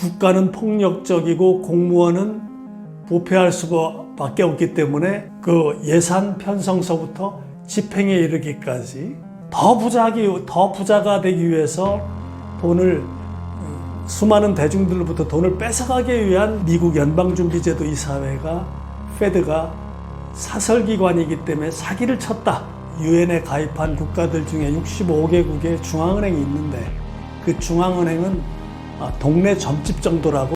국가는 폭력적이고 공무원은 부패할 수밖에 없기 때문에 그 예산 편성서부터 집행에 이르기까지 더 부자가 되기 위해서 수많은 대중들로부터 돈을 뺏어가기 위한 미국 연방준비제도 이사회가 페드가 사설기관이기 때문에 사기를 쳤다. 유엔에 가입한 국가들 중에 65개국의 중앙은행이 있는데 그 중앙은행은 동네 점집 정도라고.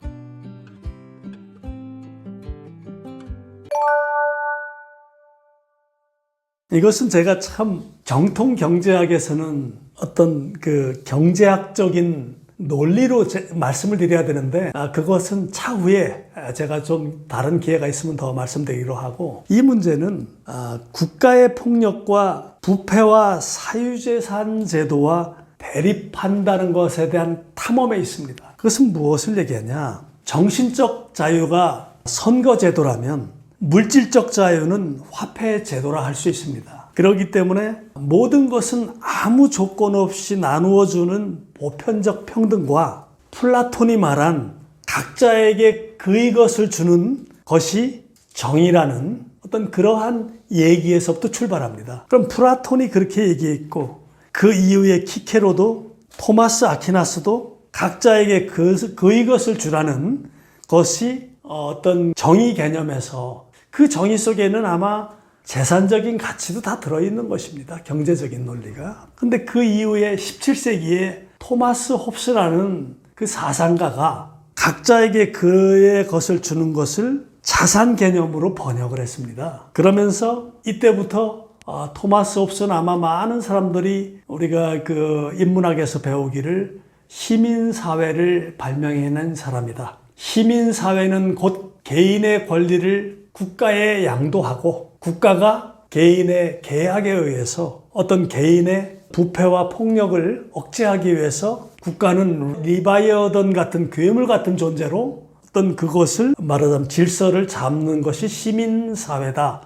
이것은 제가 참 정통 경제학에서는 어떤 그 경제학적인 논리로 말씀을 드려야 되는데 그것은 차후에 제가 좀 다른 기회가 있으면 더 말씀드리기로 하고, 이 문제는 국가의 폭력과 부패와 사유재산 제도와 대립한다는 것에 대한 탐험에 있습니다. 그것은 무엇을 얘기하냐? 정신적 자유가 선거제도라면 물질적 자유는 화폐 제도라 할 수 있습니다. 그렇기 때문에 모든 것은 아무 조건 없이 나누어주는 보편적 평등과 플라톤이 말한 각자에게 그의 것을 주는 것이 정의라는 어떤 그러한 얘기에서부터 출발합니다. 그럼 플라톤이 그렇게 얘기했고, 그 이후에 키케로도 토마스 아퀴나스도 각자에게 그의 것을 주라는 것이 어떤 정의 개념에서, 그 정의 속에는 아마 재산적인 가치도 다 들어있는 것입니다. 경제적인 논리가. 근데 그 이후에 17세기에 토마스 홉스라는 그 사상가가 각자에게 그의 것을 주는 것을 자산 개념으로 번역을 했습니다. 그러면서 이때부터 토마스 홉스는 아마 많은 사람들이 우리가 그 인문학에서 배우기를 시민사회를 발명해낸 사람이다. 시민사회는 곧 개인의 권리를 국가에 양도하고, 국가가 개인의 계약에 의해서 어떤 개인의 부패와 폭력을 억제하기 위해서 국가는 리바이어던 같은 괴물 같은 존재로 어떤 그것을 말하자면 질서를 잡는 것이 시민사회다.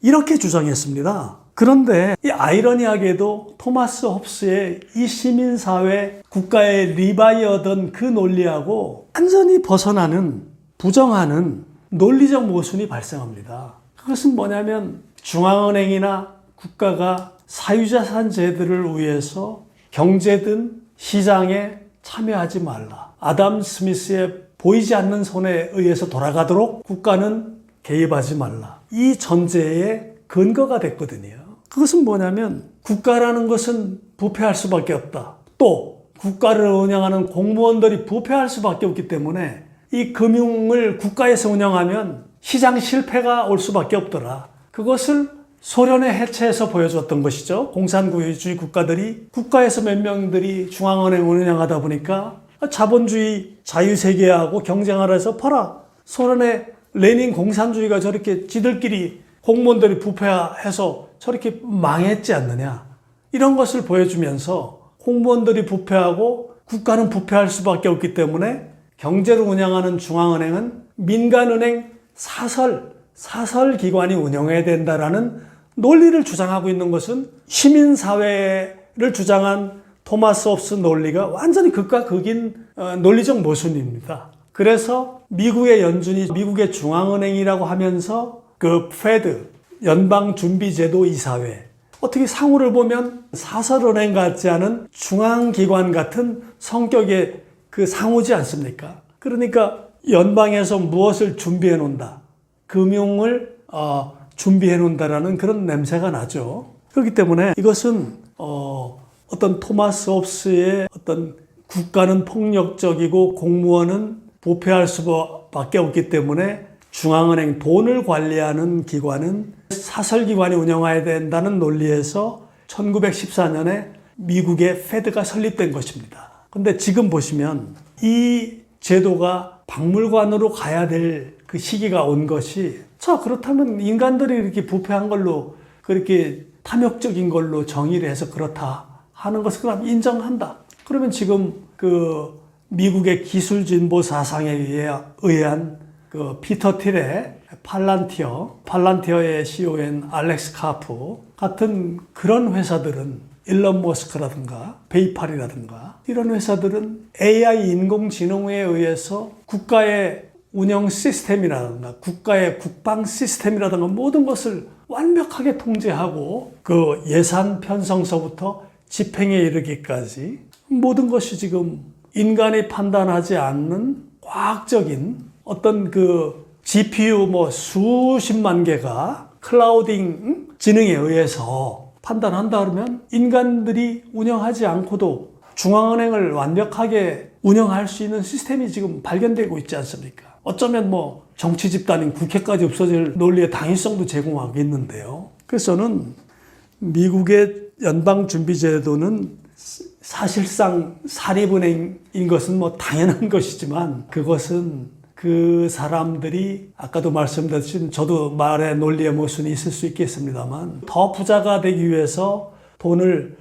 이렇게 주장했습니다. 그런데 이 아이러니하게도 토마스 홉스의 이 시민사회 국가의 리바이어던 그 논리하고 완전히 벗어나는, 부정하는 논리적 모순이 발생합니다. 그것은 뭐냐면 중앙은행이나 국가가 사유자산 제도를 위해서 경제든 시장에 참여하지 말라. 아담 스미스의 보이지 않는 손에 의해서 돌아가도록 국가는 개입하지 말라. 이 전제의 근거가 됐거든요. 그것은 뭐냐면 국가라는 것은 부패할 수밖에 없다. 또 국가를 운영하는 공무원들이 부패할 수밖에 없기 때문에 이 금융을 국가에서 운영하면 시장 실패가 올 수밖에 없더라. 그것을 소련의 해체에서 보여줬던 것이죠. 공산주의 국가들이 국가에서 몇 명들이 중앙은행을 운영하다 보니까 자본주의 자유세계하고 경쟁하라 해서 봐라. 소련의 레닌 공산주의가 저렇게 지들끼리 공무원들이 부패해서 저렇게 망했지 않느냐. 이런 것을 보여주면서 공무원들이 부패하고 국가는 부패할 수밖에 없기 때문에 경제를 운영하는 중앙은행은 민간은행 사설기관이 운영해야 된다라는 논리를 주장하고 있는 것은 시민사회를 주장한 토마스 홉스 논리가 완전히 극과 극인 논리적 모순입니다. 그래서 미국의 연준이 미국의 중앙은행이라고 하면서 그 페드, 연방준비제도 이사회, 어떻게 상호를 보면 사설은행 같지 않은 중앙기관 같은 성격의 그 상호지 않습니까? 그러니까 연방에서 무엇을 준비해 놓는다. 금융을 준비해 놓는다라는 그런 냄새가 나죠. 그렇기 때문에 이것은 어떤 토마스 홉스의 어떤 국가는 폭력적이고 공무원은 부패할 수밖에 없기 때문에 중앙은행, 돈을 관리하는 기관은 사설기관이 운영해야 된다는 논리에서 1914년에 미국의 페드가 설립된 것입니다. 근데 지금 보시면 이 제도가 박물관으로 가야 될 그 시기가 온 것이, 자, 그렇다면 인간들이 이렇게 부패한 걸로, 그렇게 탐욕적인 걸로 정의를 해서 그렇다 하는 것을 그럼 인정한다. 그러면 지금 그 미국의 기술 진보 사상에 의한 그 피터 틸의 팔란티어의 CEO인 알렉스 카프 같은 그런 회사들은 일론 머스크라든가 페이팔이라든가 이런 회사들은 AI 인공지능에 의해서 국가의 운영 시스템이라든가 국가의 국방 시스템이라든가 모든 것을 완벽하게 통제하고 그 예산 편성서부터 집행에 이르기까지 모든 것이 지금 인간이 판단하지 않는 과학적인 어떤 그 GPU 수십만 개가 클라우딩 지능에 의해서 판단한다 그러면 인간들이 운영하지 않고도 중앙은행을 완벽하게 운영할 수 있는 시스템이 지금 발견되고 있지 않습니까? 어쩌면 정치 집단인 국회까지 없어질 논리의 당위성도 제공하고 있는데요. 그래서 저는 미국의 연방준비제도는 사실상 사립은행인 것은 당연한 것이지만 그것은 그 사람들이 아까도 말씀드렸듯이 저도 말의 논리의 모순이 있을 수 있겠습니다만 더 부자가 되기 위해서 돈을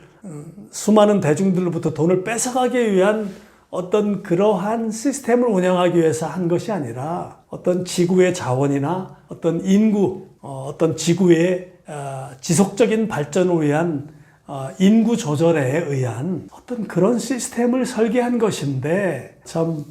수많은 대중들로부터 돈을 뺏어가기 위한 어떤 그러한 시스템을 운영하기 위해서 한 것이 아니라 어떤 지구의 자원이나 어떤 인구, 어떤 지구의 지속적인 발전을 위한 인구 조절에 의한 어떤 그런 시스템을 설계한 것인데 참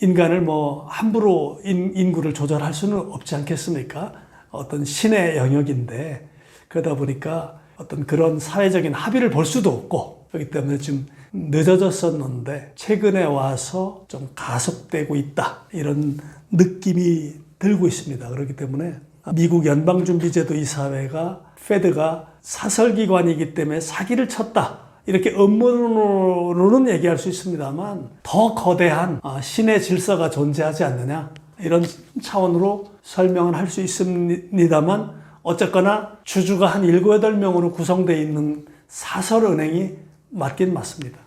인간을 함부로 인구를 조절할 수는 없지 않겠습니까? 어떤 신의 영역인데 그러다 보니까 어떤 그런 사회적인 합의를 볼 수도 없고 그렇기 때문에 좀 늦어졌었는데 최근에 와서 좀 가속되고 있다 이런 느낌이 들고 있습니다. 그렇기 때문에 미국 연방준비제도 이사회가 페드가 사설기관이기 때문에 사기를 쳤다 이렇게 음모론으로는 얘기할 수 있습니다만 더 거대한 신의 질서가 존재하지 않느냐 이런 차원으로 설명을 할 수 있습니다만 어쨌거나 주주가 한 7, 8명으로 구성되어 있는 사설은행이 맞긴 맞습니다.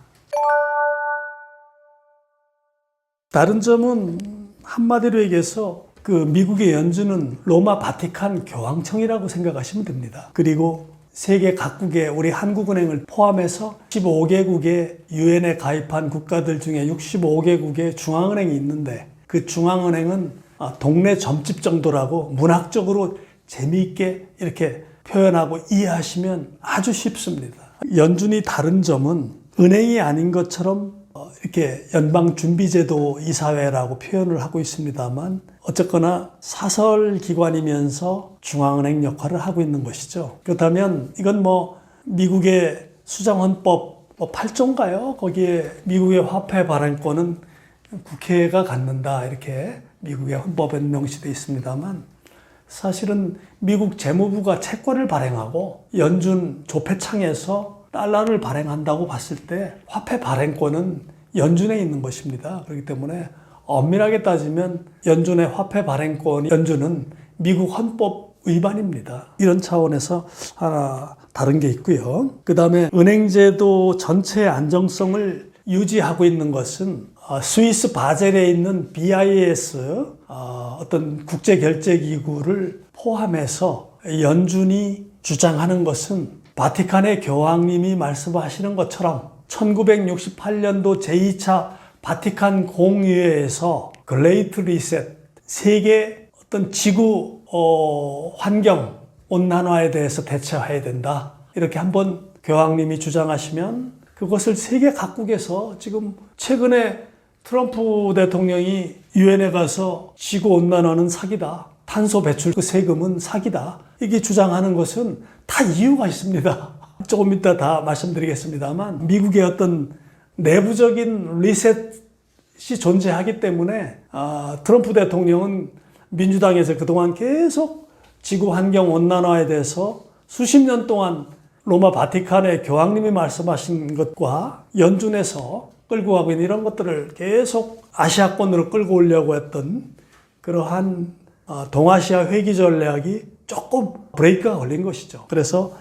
다른 점은 한마디로 얘기해서 그 미국의 연준은 로마 바티칸 교황청이라고 생각하시면 됩니다. 그리고 세계 각국의 우리 한국은행을 포함해서 15개국의 유엔에 가입한 국가들 중에 65개국의 중앙은행이 있는데 그 중앙은행은 동네 점집 정도라고 문학적으로 재미있게 이렇게 표현하고 이해하시면 아주 쉽습니다. 연준이 다른 점은 은행이 아닌 것처럼 이렇게 연방준비제도 이사회라고 표현을 하고 있습니다만 어쨌거나 사설기관이면서 중앙은행 역할을 하고 있는 것이죠. 그렇다면 이건 미국의 수장헌법 8조인가요? 거기에 미국의 화폐 발행권은 국회가 갖는다 이렇게 미국의 헌법에 명시되어 있습니다만 사실은 미국 재무부가 채권을 발행하고 연준 조폐창에서 달러를 발행한다고 봤을 때 화폐 발행권은 연준에 있는 것입니다. 그렇기 때문에 엄밀하게 따지면 연준의 화폐 발행권 연준은 미국 헌법 위반입니다. 이런 차원에서 하나 다른 게 있고요. 그 다음에 은행제도 전체의 안정성을 유지하고 있는 것은 스위스 바젤에 있는 BIS 어떤 국제결제기구를 포함해서 연준이 주장하는 것은 바티칸의 교황님이 말씀하시는 것처럼 1968년도 제2차 바티칸 공의회에서 글레이트 리셋, 세계 어떤 지구 환경 온난화에 대해서 대처해야 된다. 이렇게 한번 교황님이 주장하시면 그것을 세계 각국에서 지금 최근에 트럼프 대통령이 유엔에 가서 지구 온난화는 사기다. 탄소 배출 그 세금은 사기다. 이게 주장하는 것은 다 이유가 있습니다. 조금 이따 다 말씀드리겠습니다만 미국의 어떤 내부적인 리셋이 존재하기 때문에 트럼프 대통령은 민주당에서 그동안 계속 지구 환경 온난화에 대해서 수십 년 동안 로마 바티칸의 교황님이 말씀하신 것과 연준에서 끌고 가고 있는 이런 것들을 계속 아시아권으로 끌고 오려고 했던 그러한 동아시아 회귀 전략이 조금 브레이크가 걸린 것이죠. 그래서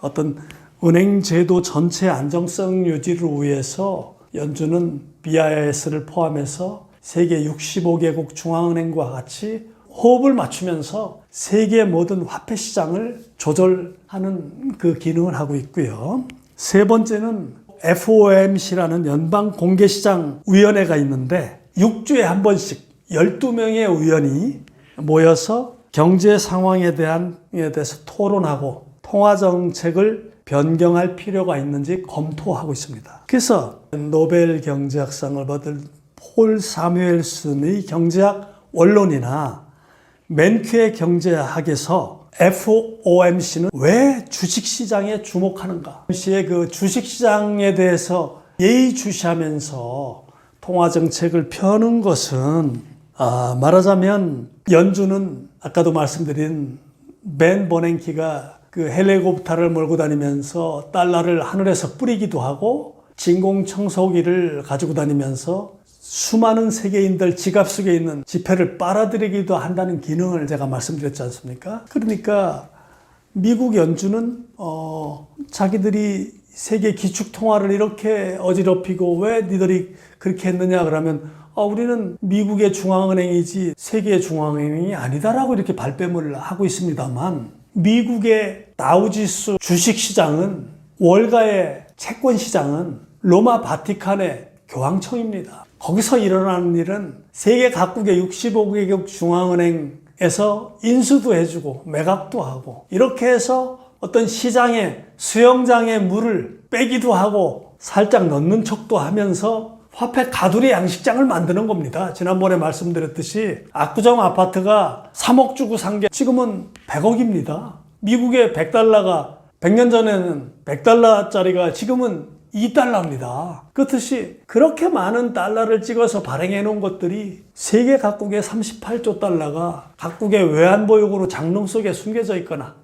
어떤 은행 제도 전체 안정성 유지를 위해서 연준은 BIS를 포함해서 세계 65개국 중앙은행과 같이 호흡을 맞추면서 세계 모든 화폐 시장을 조절하는 그 기능을 하고 있고요. 세 번째는 FOMC라는 연방공개시장위원회가 있는데 6주에 한 번씩 12명의 위원이 모여서 경제 상황에 대해서 토론하고 통화정책을 변경할 필요가 있는지 검토하고 있습니다. 그래서 노벨 경제학상을 받을 폴 사뮤엘슨의 경제학 원론이나 맨큐의 경제학에서 FOMC는 왜 주식시장에 주목하는가? 당시에 그 주식시장에 대해서 예의주시하면서 통화정책을 펴는 것은 말하자면 연준은 아까도 말씀드린 벤 버냉키가 그 헬리콥터를 몰고 다니면서 달러를 하늘에서 뿌리기도 하고 진공청소기를 가지고 다니면서 수많은 세계인들 지갑 속에 있는 지폐를 빨아들이기도 한다는 기능을 제가 말씀드렸지 않습니까? 그러니까 미국 연준은 자기들이 세계 기축통화를 이렇게 어지럽히고 왜 니들이 그렇게 했느냐 그러면 우리는 미국의 중앙은행이지 세계의 중앙은행이 아니다라고 이렇게 발뺌을 하고 있습니다만 미국의 다우지수 주식시장은 월가의 채권시장은 로마 바티칸의 교황청입니다. 거기서 일어나는 일은 세계 각국의 65개국 중앙은행에서 인수도 해주고 매각도 하고 이렇게 해서 어떤 시장에 수영장에 물을 빼기도 하고 살짝 넣는 척도 하면서 화폐 가두리 양식장을 만드는 겁니다. 지난번에 말씀드렸듯이 압구정 아파트가 3억 주고 산 게 지금은 100억입니다. 미국의 100달러가 100년 전에는 100달러짜리가 지금은 2달러입니다. 그렇듯이 그렇게 많은 달러를 찍어서 발행해 놓은 것들이 세계 각국의 38조 달러가 각국의 외환보유고로 장롱 속에 숨겨져 있거나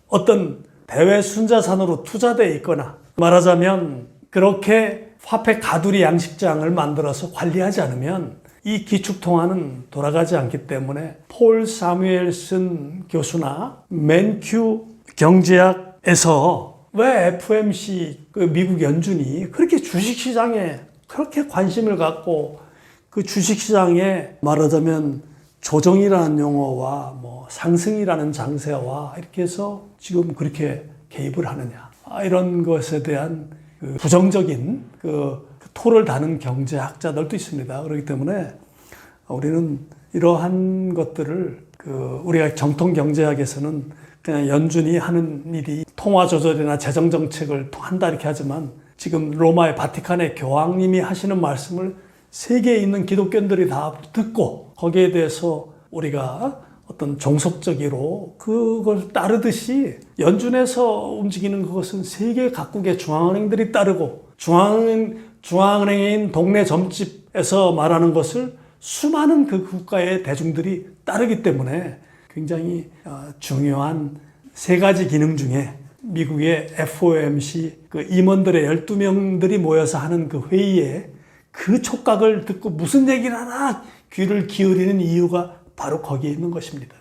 어떤 대외 순자산으로 투자되어 있거나 말하자면 그렇게 화폐 가두리 양식장을 만들어서 관리하지 않으면 이 기축통화는 돌아가지 않기 때문에 폴 사뮤엘슨 교수나 맨큐 경제학에서 왜 FOMC 그 미국 연준이 그렇게 주식시장에 그렇게 관심을 갖고 그 주식시장에 말하자면 조정이라는 용어와 뭐 상승이라는 장세와 이렇게 해서 지금 그렇게 개입을 하느냐 이런 것에 대한 그 부정적인 그 토를 다는 경제학자들도 있습니다. 그렇기 때문에 우리는 이러한 것들을 우리가 정통 경제학에서는 그냥 연준이 하는 일이 통화 조절이나 재정 정책을 한다 이렇게 하지만 지금 로마의 바티칸의 교황님이 하시는 말씀을 세계에 있는 기독교인들이 다 듣고 거기에 대해서 우리가 어떤 종속적으로 그걸 따르듯이 연준에서 움직이는 그것은 세계 각국의 중앙은행들이 따르고 중앙은행인 동네 점집에서 말하는 것을 수많은 그 국가의 대중들이 따르기 때문에 굉장히 중요한 세 가지 기능 중에 미국의 FOMC 그 임원들의 12명들이 모여서 하는 그 회의에 그 촉각을 듣고 무슨 얘기를 하나 귀를 기울이는 이유가 바로 거기에 있는 것입니다.